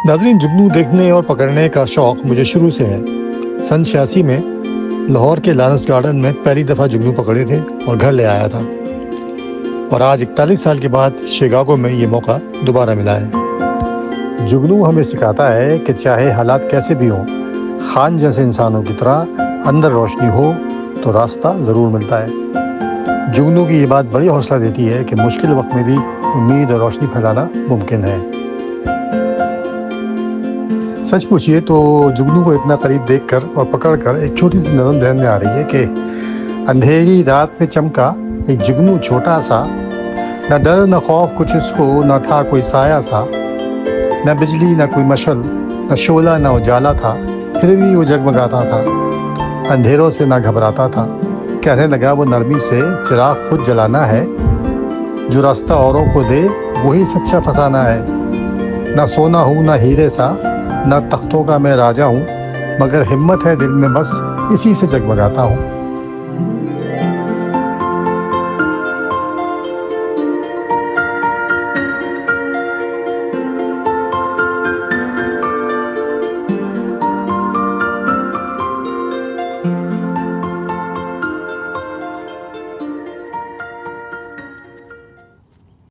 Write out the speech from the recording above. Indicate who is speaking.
Speaker 1: नाजरीन, जुगनू देखने और पकड़ने का शौक मुझे शुरू से है। सन 86 में लाहौर के लारेंस गार्डन में पहली दफ़ा जुगनू पकड़े थे और घर ले आया था। और आज 41 साल के बाद शिकागो में ये मौका दोबारा मिला है। जुगनू हमें सिखाता है कि चाहे हालात कैसे भी हों, खान जैसे इंसानों की तरह अंदर रोशनी हो तो रास्ता ज़रूर मिलता है। जुगनू की ये बात बड़ी हौसला देती है कि मुश्किल वक्त में भी उम्मीद और रोशनी फैलाना मुमकिन है। सच पूछिए तो जुगनू को इतना करीब देखकर और पकड़कर एक छोटी सी नज़म ध्यान में आ रही है कि अंधेरी रात में चमका एक जुगनू छोटा सा, न डर न खौफ कुछ इसको, न था कोई साया सा, न बिजली न कोई मशल, न शोला न उजाला था, फिर भी वो जगमगाता था, अंधेरों से न घबराता था। कहने लगा वो नरमी से, चिराग खुद जलाना है, जो रास्ता औरों को दे वही सच्चा फसाना है। न सोना हूँ न हीरे सा, न तख्तों का मैं राजा हूँ, मगर हिम्मत है दिल में बस इसी से जगमगाता हूँ।